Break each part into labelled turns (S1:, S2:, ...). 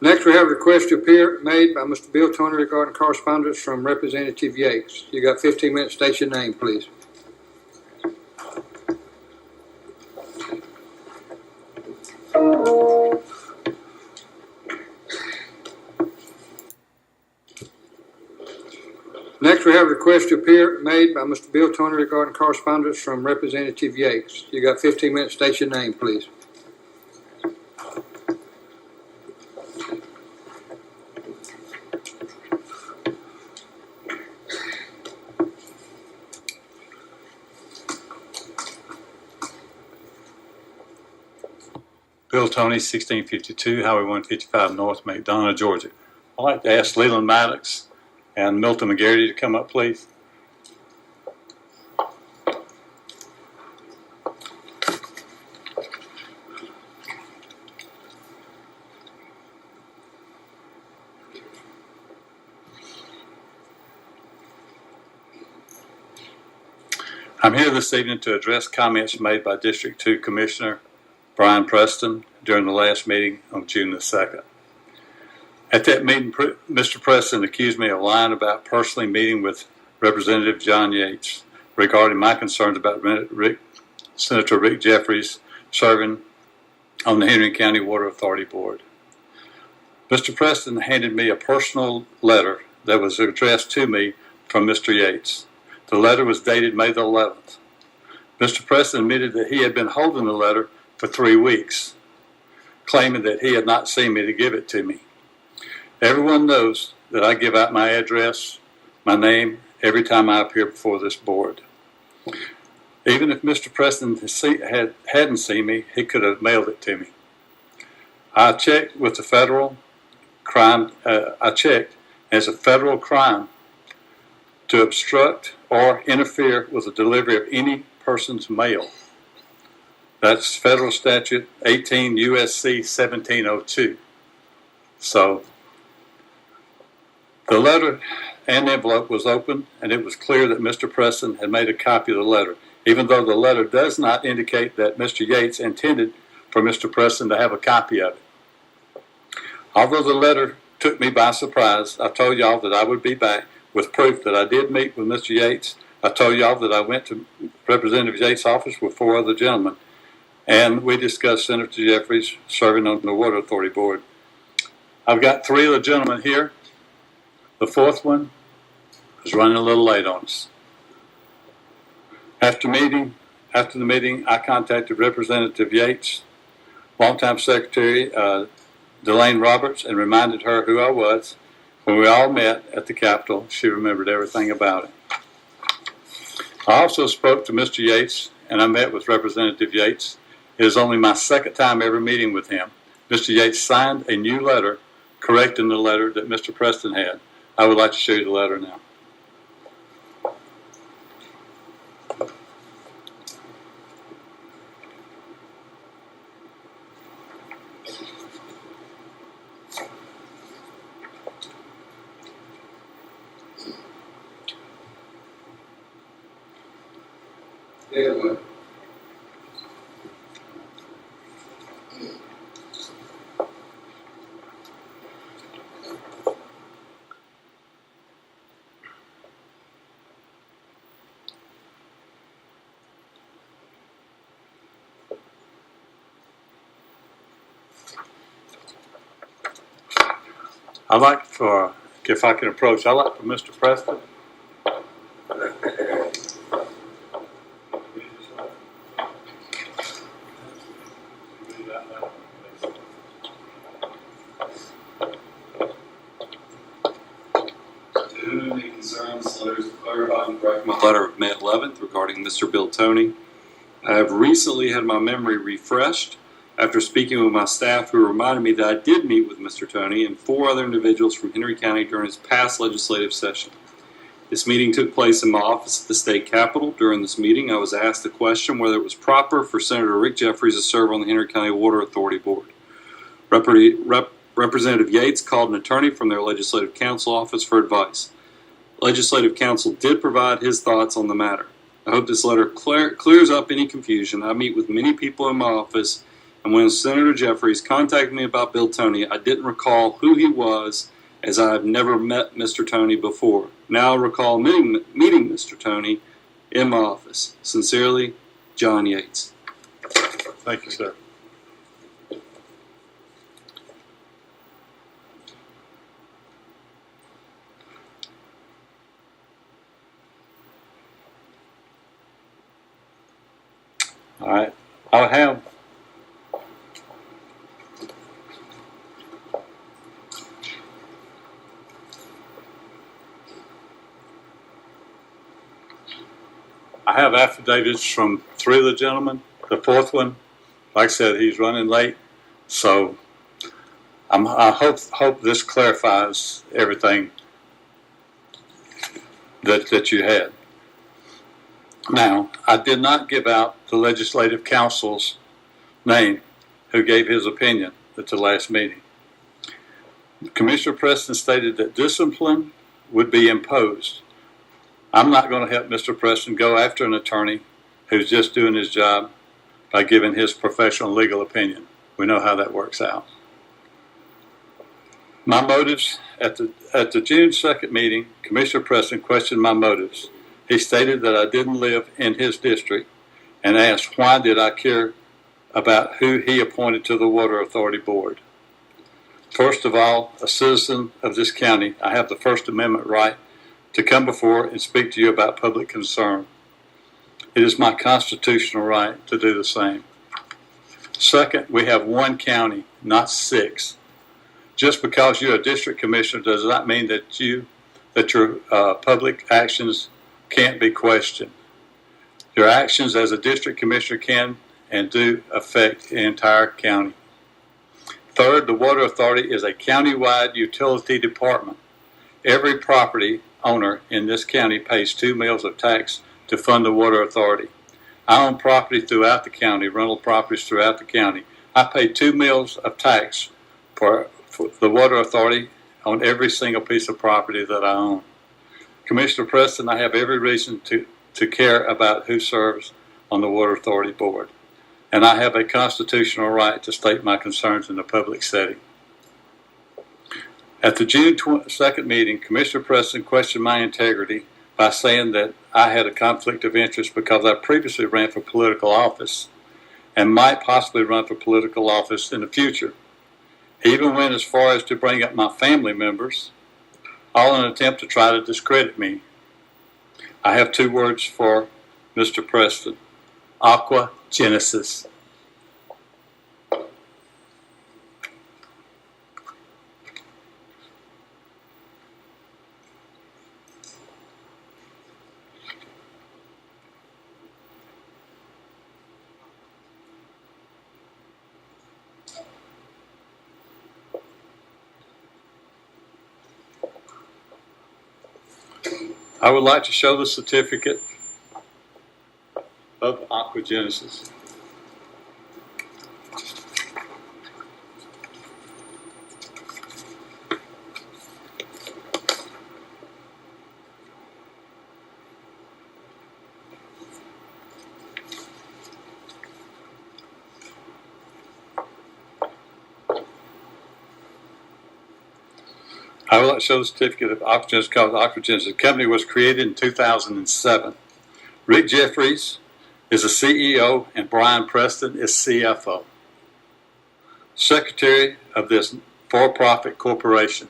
S1: Next, we have a request to appear made by Mr. Bill Toney regarding correspondence from Representative Yates. You got 15 minutes. State your name, please. Next, we have a request to appear made by Mr. Bill Toney regarding correspondence from Representative Yates. You got 15 minutes. State your name, please.
S2: Bill Toney, 1652 Highway 155 North, McDonough, Georgia. I'd like to ask Leland Maddox and Milton McGarity to come up, please. I'm here this evening to address comments made by District 2 Commissioner Brian Preston during the last meeting on June the 2nd. At that meeting, Mr. Preston accused me of lying about personally meeting with Representative John Yates regarding my concerns about Senator Rick Jeffries serving on the Henry County Water Authority Board. Mr. Preston handed me a personal letter that was addressed to me from Mr. Yates. The letter was dated May the 11th. Mr. Preston admitted that he had been holding the letter for 3 weeks, claiming that he had not seen me to give it to me. Everyone knows that I give out my address, my name, every time I appear before this board. Even if Mr. Preston hadn't seen me, he could have mailed it to me. I checked with the federal crime. I checked as a federal crime to obstruct or interfere with the delivery of any person's mail. That's federal statute 18 USC 1702. So the letter and envelope was open, and it was clear that Mr. Preston had made a copy of the letter, even though the letter does not indicate that Mr. Yates intended for Mr. Preston to have a copy of it. Although the letter took me by surprise, I told y'all that I would be back with proof that I did meet with Mr. Yates. I told y'all that I went to Representative Yates' office with 4 other gentlemen, and we discussed Senator Jeffries serving on the Water Authority Board. I've got 3 of the gentlemen here. The 4th one is running a little late on us. After the meeting, I contacted Representative Yates, longtime Secretary Delane Roberts, and reminded her who I was. When we all met at the Capitol, she remembered everything about it. I also spoke to Mr. Yates, and I met with Representative Yates. It is only my 2nd time ever meeting with him. Mr. Yates signed a new letter correcting the letter that Mr. Preston had. I would like to show you the letter now. I'd like for, if I can approach, I'd like for Mr. Preston.
S3: Any concerns, letters to clarify and correct my letter of May 11th regarding Mr. Bill Toney. I have recently had my memory refreshed after speaking with my staff, who reminded me that I did meet with Mr. Toney and 4 other individuals from Henry County during his past legislative session. This meeting took place in my office at the state capitol. During this meeting, I was asked the question whether it was proper for Senator Rick Jeffries to serve on the Henry County Water Authority Board. Representative Yates called an attorney from their legislative counsel office for advice. Legislative counsel did provide his thoughts on the matter. I hope this letter clears up any confusion. I meet with many people in my office And when Senator Jeffries contacted me about Bill Toney, I didn't recall who he was, as I have never met Mr. Toney before. Now I recall meeting Mr. Toney in my office. Sincerely, John Yates.
S2: Thank you, sir. All right. I have affidavits from three of the gentlemen. The fourth one, like I said, he's running late, so I hope this clarifies everything that you had. Now, I did not give out the legislative counsel's name who gave his opinion at the last meeting. Commissioner Preston stated that discipline would be imposed. I'm not going to help Mr. Preston go after an attorney who's just doing his job by giving his professional legal opinion. We know how that works out. My motives at the June 2nd meeting, Commissioner Preston questioned my motives. He stated that I didn't live in his district and asked why did I care about who he appointed to the Water Authority Board. First of all, a citizen of this county, I have the First Amendment right to come before and speak to you about public concern. It is my constitutional right to do the same. Second, we have one county, not six. Just because you're a district commissioner does not mean that your public actions can't be questioned. Your actions as a district commissioner can and do affect the entire county. Third, the Water Authority is a county-wide utility department. Every property owner in this county pays 2 mills of tax to fund the Water Authority. I own property throughout the county, rental properties throughout the county. I pay 2 mills of tax for the Water Authority on every single piece of property that I own. Commissioner Preston, I have every reason to care about who serves on the Water Authority Board, and I have a constitutional right to state my concerns in a public setting. At the June 2nd meeting, Commissioner Preston questioned my integrity by saying that I had a conflict of interest because I previously ran for political office and might possibly run for political office in the future. He even went as far as to bring up my family members, all in an attempt to try to discredit me. I have 2 words for Mr. Preston: aqua genesis. I would like to show the certificate of aquagenesis. I would like to show the certificate of aquagenesis called Aquagenesis. The company was created in 2007. Rick Jeffries is the CEO and Brian Preston is CFO. Secretary of this for-profit corporation.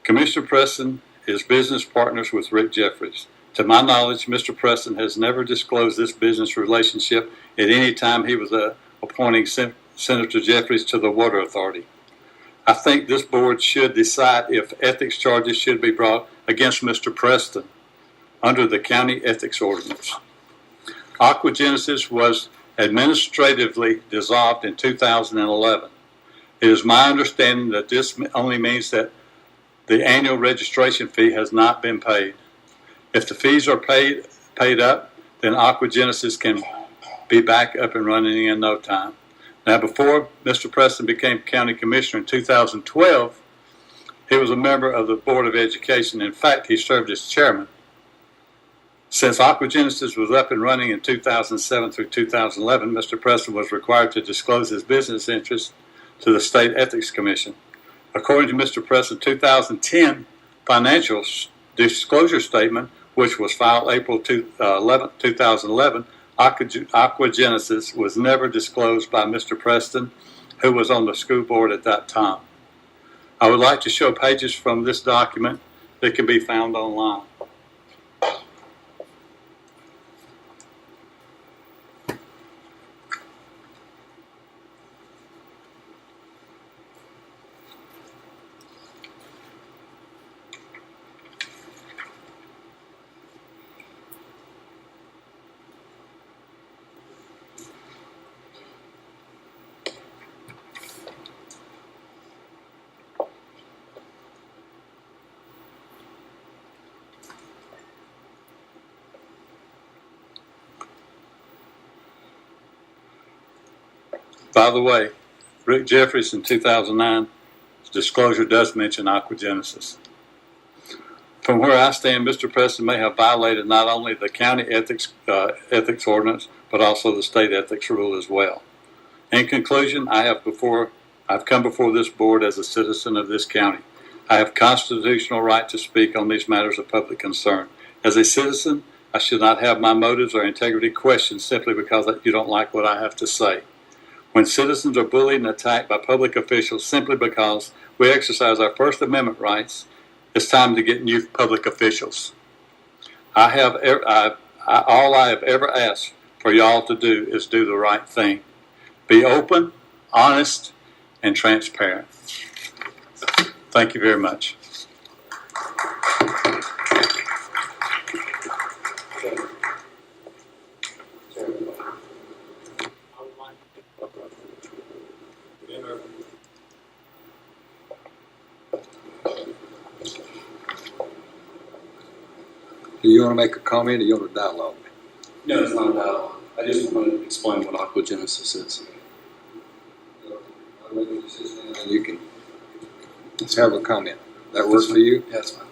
S2: Commissioner Preston is business partners with Rick Jeffries. To my knowledge, Mr. Preston has never disclosed this business relationship at any time he was appointing Senator Jeffries to the Water Authority. I think this board should decide if ethics charges should be brought against Mr. Preston under the county ethics ordinance. Aquagenesis was administratively dissolved in 2011. It is my understanding that this only means that the annual registration fee has not been paid. If the fees are paid up, then Aquagenesis can be back up and running in no time. Now, before Mr. Preston became county commissioner in 2012, he was a member of the Board of Education. In fact, he served as chairman. Since Aquagenesis was up and running in 2007 through 2011, Mr. Preston was required to disclose his business interests to the State Ethics Commission. According to Mr. Preston's 2010 financial disclosure statement, which was filed April 11, 2011, Aquagenesis was never disclosed by Mr. Preston, who was on the school board at that time. I would like to show pages from this document that can be found online. By the way, Rick Jeffries in 2009 disclosure does mention Aquagenesis. From where I stand, Mr. Preston may have violated not only the county ethics ordinance, but also the state ethics rule as well. In conclusion, I've come before this board as a citizen of this county. I have constitutional right to speak on these matters of public concern. As a citizen, I should not have my motives or integrity questioned simply because you don't like what I have to say. When citizens are bullied and attacked by public officials simply because we exercise our First Amendment rights, it's time to get new public officials. All I have ever asked for y'all to do is do the right thing. Be open, honest, and transparent. Thank you very much.
S1: Do you want to make a comment or you want to dialogue?
S3: No, it's not a dialogue. I just want to explain what Aquagenesis is.
S1: And you can have a comment. That works for you?
S3: Yeah, that's fine.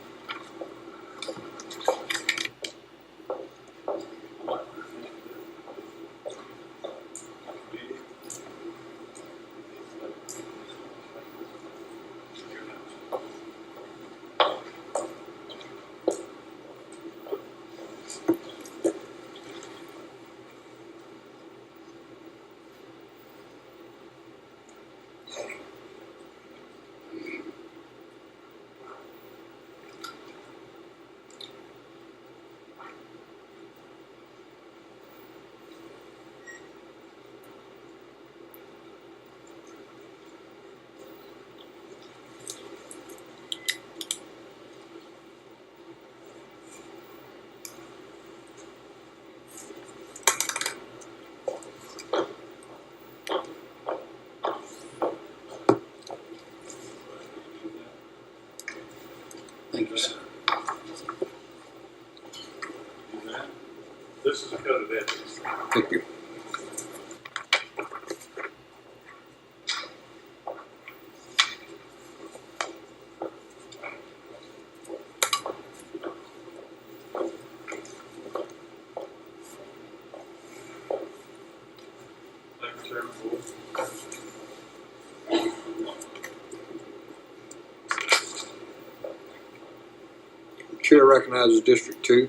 S3: Thank you, sir.
S2: This is a code of ethics.
S1: Thank you.
S2: Thank you, Chairman.
S1: Chair recognizes District 2.